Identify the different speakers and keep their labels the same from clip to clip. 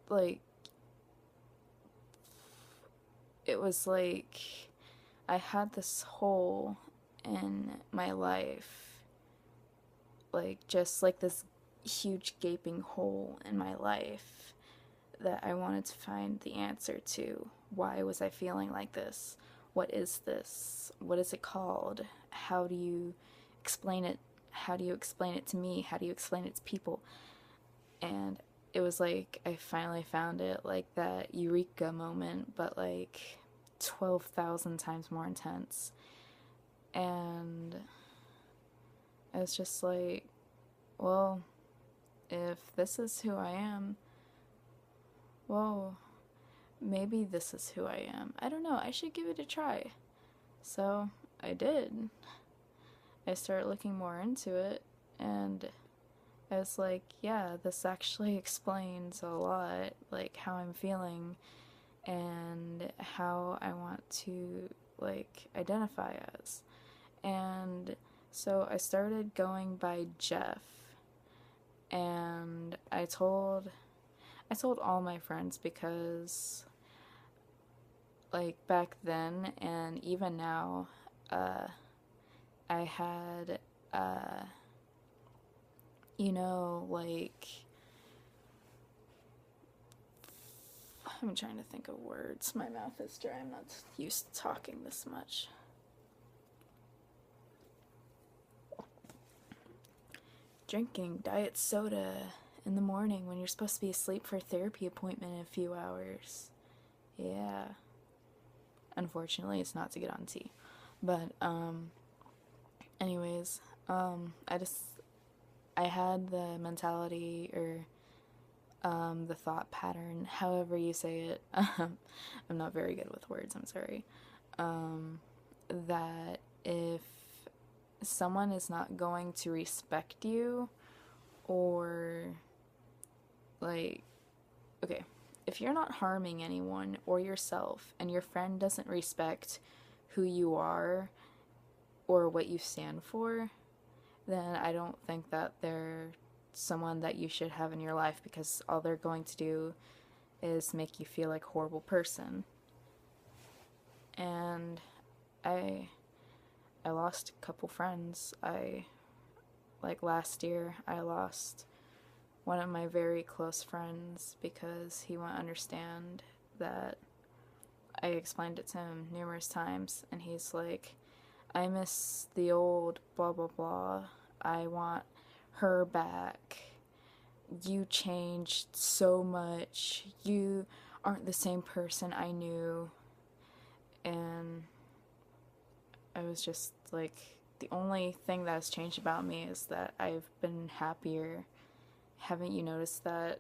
Speaker 1: like, it was like I had this hole in my life, like, just like this huge gaping hole in my life that I wanted to find the answer to. Why was I feeling like this? What is this? What is it called? How do you explain it? How do you explain it to me? How do you explain it to people? And it was like I finally found it, like that eureka moment, but like 12,000 times more intense. And I was just like, well, if this is who I am, well, maybe this is who I am. I don't know, I should give it a try. So I did. I started looking more into it, and I was like, yeah, this actually explains a lot, like how I'm feeling and how I want to, like, identify as. And so I started going by Jeff, and I told all my friends because, like, back then and even now, uh, I had, uh, like, I'm trying to think of words. My mouth is dry. I'm not used to talking this much. Drinking diet soda in the morning when you're supposed to be asleep for a therapy appointment in a few hours. Yeah. Unfortunately, it's not to get on tea. But, anyways, I had the mentality, or, the thought pattern, however you say it. I'm not very good with words, I'm sorry. That if someone is not going to respect you, or, like, okay, if you're not harming anyone or yourself and your friend doesn't respect who you are or what you stand for, then I don't think that they're someone that you should have in your life, because all they're going to do is make you feel like a horrible person. And I I lost a couple friends. Like last year, I lost one of my very close friends because he won't understand that I explained it to him numerous times, and he's like, I miss the old blah blah blah. I want her back. You changed so much. You aren't the same person I knew. And I was just like, the only thing that has changed about me is that I've been happier. Haven't you noticed that?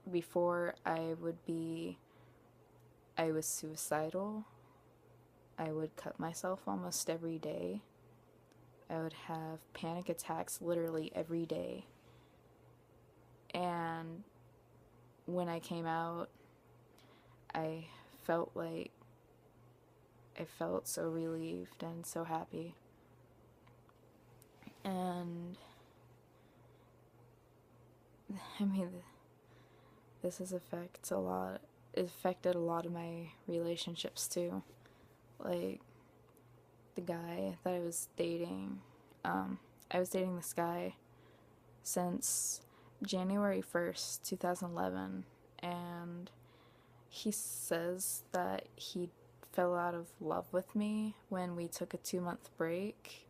Speaker 1: Before, I was suicidal. I would cut myself almost every day. I would have panic attacks literally every day. And when I came out, I felt like I felt so relieved and so happy. And I mean, this has affected a lot of my relationships too. Like, the guy that I was dating, I was dating this guy since January 1st, 2011, and he says that he fell out of love with me when we took a 2-month break.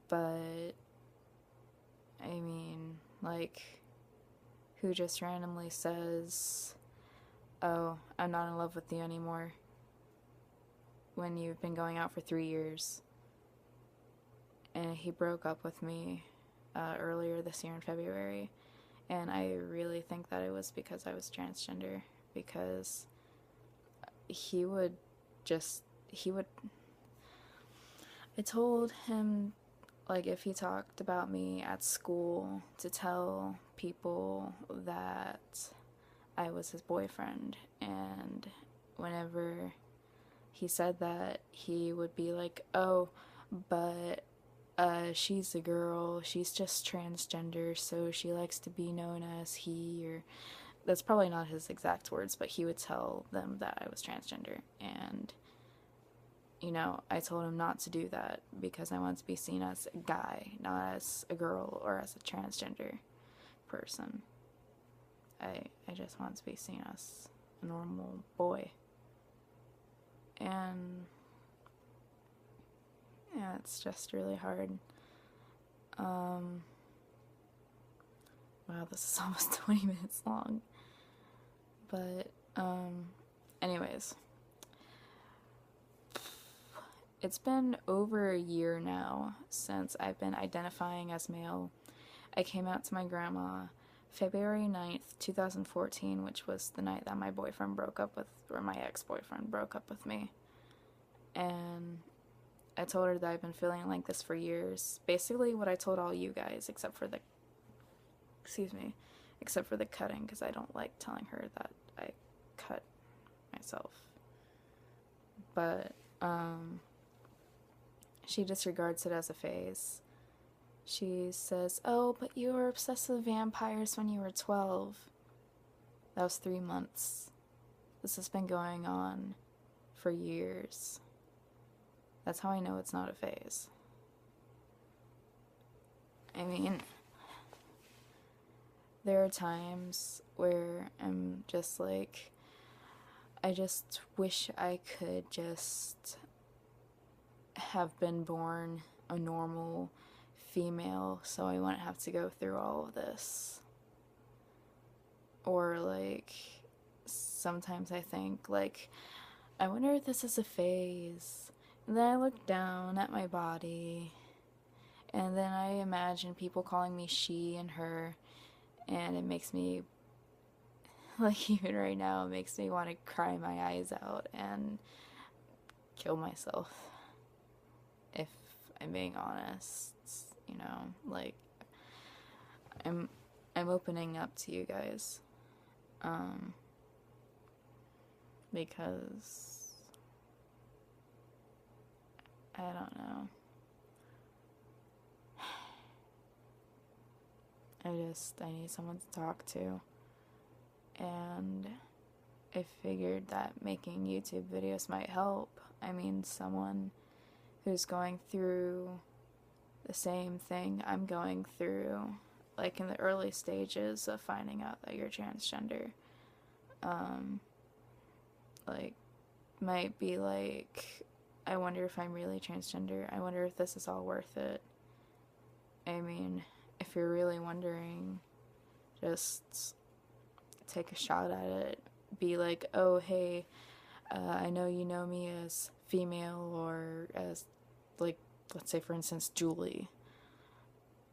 Speaker 1: But, I mean, like, who just randomly says, oh, I'm not in love with you anymore, when you've been going out for 3 years? And he broke up with me earlier this year in February. And I really think that it was because I was transgender. Because he would just, he would, I told him, like, if he talked about me at school, to tell people that I was his boyfriend. And whenever he said that, he would be like, oh, but she's a girl, she's just transgender, so she likes to be known as he, or that's probably not his exact words, but he would tell them that I was transgender. And, you know, I told him not to do that because I wanted to be seen as a guy, not as a girl or as a transgender person. I just want to be seen as a normal boy. And yeah, it's just really hard. Wow, this is almost 20 minutes long. But, anyways. It's been over a year now since I've been identifying as male. I came out to my grandma February 9th, 2014, which was the night that my boyfriend broke up with, or my ex-boyfriend broke up with me. And I told her that I've been feeling like this for years. Basically what I told all you guys, except for the cutting, because I don't like telling her that I cut myself. But, she disregards it as a phase. She says, oh, but you were obsessed with vampires when you were 12. That was 3 months. This has been going on for years. That's how I know it's not a phase. I mean, there are times where I'm just like, I just wish I could just have been born a normal female so I wouldn't have to go through all of this. Or like, sometimes I think like, I wonder if this is a phase. And then I look down at my body, and then I imagine people calling me she and her, and it makes me, like even right now, it makes me want to cry my eyes out and kill myself. If I'm being honest, you know, like, I'm opening up to you guys, because I don't know. I need someone to talk to, and I figured that making YouTube videos might help. I mean, someone who's going through the same thing I'm going through, like in the early stages of finding out that you're transgender, like, might be like, I wonder if I'm really transgender. I wonder if this is all worth it. I mean, if you're really wondering, just take a shot at it. Be like, oh, hey, I know you know me as female or as, like, let's say for instance, Julie.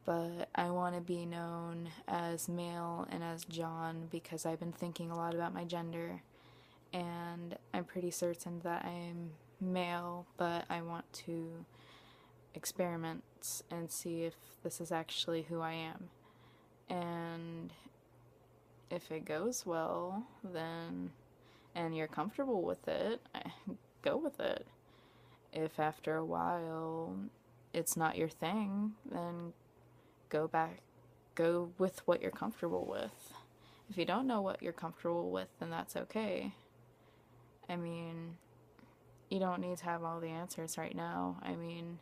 Speaker 1: But I want to be known as male and as John because I've been thinking a lot about my gender. And I'm pretty certain that I'm male, but I want to experiment and see if this is actually who I am. And if it goes well, then, and you're comfortable with it, go with it. If after a while it's not your thing, then go with what you're comfortable with. If you don't know what you're comfortable with, then that's okay. I mean, you don't need to have all the answers right now. I mean,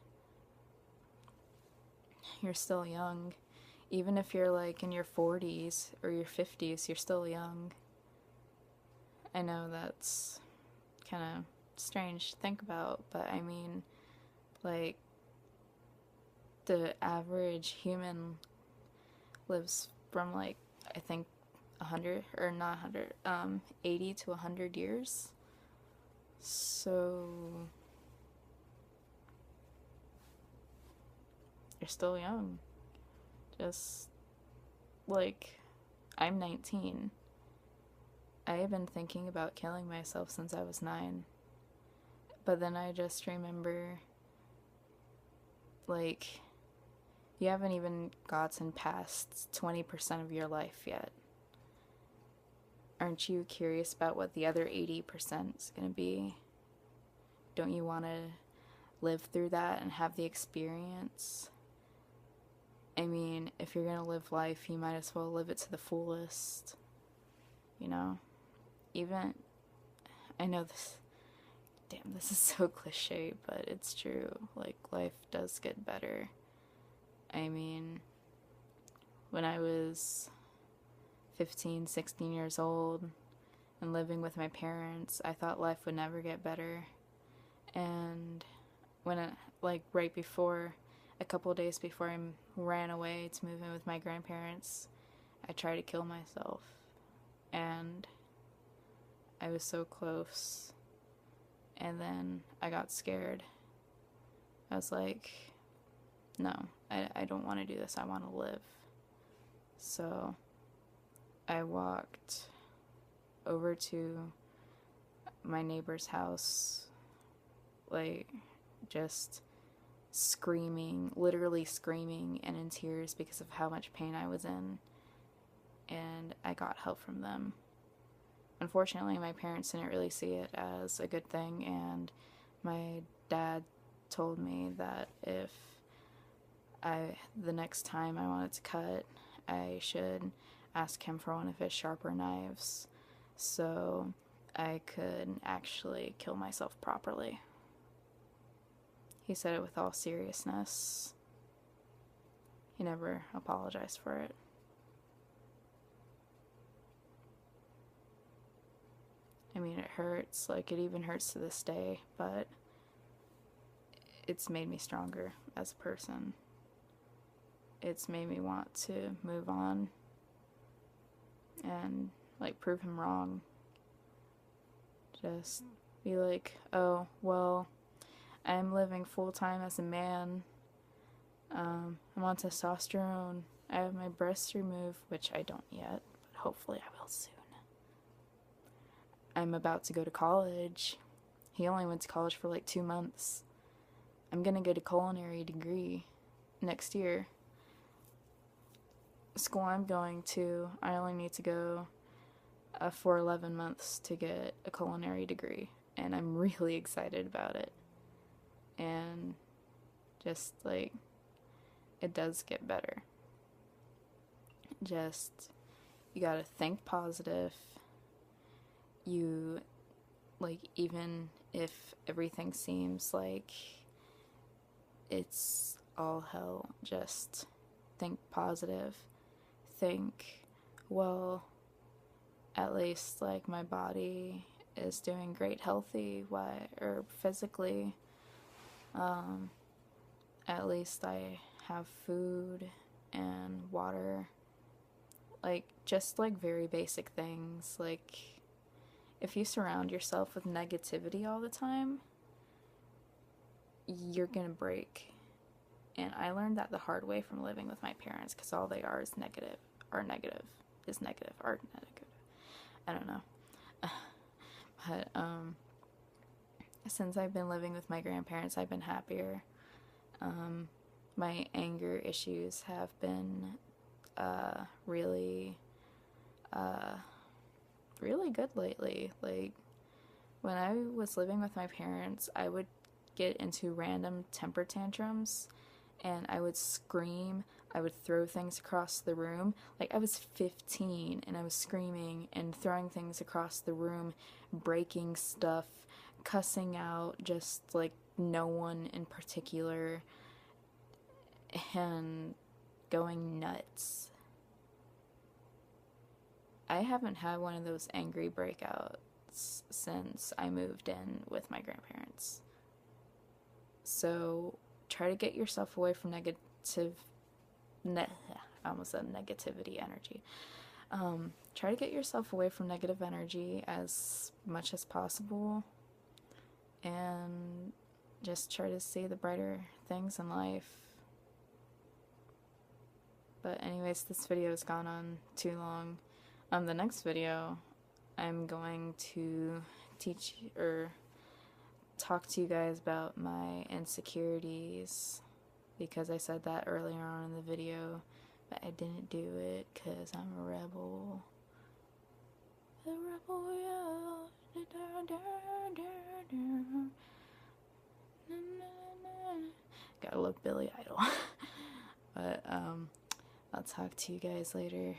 Speaker 1: you're still young. Even if you're like in your 40s or your 50s, you're still young. I know that's kind of strange to think about, but I mean, like, the average human lives from, like, I think 100, or not 100, 80 to 100 years. So you're still young. Just, like, I'm 19. I have been thinking about killing myself since I was 9. But then I just remember, like, you haven't even gotten past 20% of your life yet. Aren't you curious about what the other 80% is going to be? Don't you want to live through that and have the experience? I mean, if you're going to live life, you might as well live it to the fullest. you know? Even, I know this, damn, this is so cliche, but it's true. Like, life does get better. I mean, when I was 15, 16 years old and living with my parents, I thought life would never get better. And when it, like, right before, a couple of days before I ran away to move in with my grandparents, I tried to kill myself. And I was so close. And then I got scared. I was like, no, I don't want to do this. I want to live. So I walked over to my neighbor's house, like, just screaming, literally screaming and in tears because of how much pain I was in. And I got help from them. Unfortunately, my parents didn't really see it as a good thing, and my dad told me that if the next time I wanted to cut, I should ask him for one of his sharper knives so I could actually kill myself properly. He said it with all seriousness. He never apologized for it. I mean, it hurts, like, it even hurts to this day, but it's made me stronger as a person. It's made me want to move on and, like, prove him wrong. Just be like, oh, well, I'm living full-time as a man. I'm on testosterone. I have my breasts removed, which I don't yet, but hopefully I will soon. I'm about to go to college. He only went to college for like 2 months. I'm gonna get a culinary degree next year. The school I'm going to, I only need to go for 11 months to get a culinary degree, and I'm really excited about it. And just, like, it does get better. Just, you gotta think positive. You, like, even if everything seems like it's all hell, just think positive. Think, well, at least, like, my body is doing great healthy, or physically. At least I have food and water. Like, just, like, very basic things. Like, if you surround yourself with negativity all the time, you're gonna break. And I learned that the hard way from living with my parents, because all they are is negative. I don't know. But, since I've been living with my grandparents, I've been happier. My anger issues have been, really good lately. Like, when I was living with my parents, I would get into random temper tantrums, and I would scream, I would throw things across the room. Like, I was 15, and I was screaming and throwing things across the room, breaking stuff, cussing out just, like, no one in particular, and going nuts. I haven't had one of those angry breakouts since I moved in with my grandparents. So try to get yourself away from I almost said negativity energy. Try to get yourself away from negative energy as much as possible, and just try to see the brighter things in life. But anyways, this video has gone on too long. The next video, I'm going to teach or talk to you guys about my insecurities, because I said that earlier on in the video, but I didn't do it because I'm a rebel. A rebel, yeah. Gotta love Billy Idol. But, I'll talk to you guys later.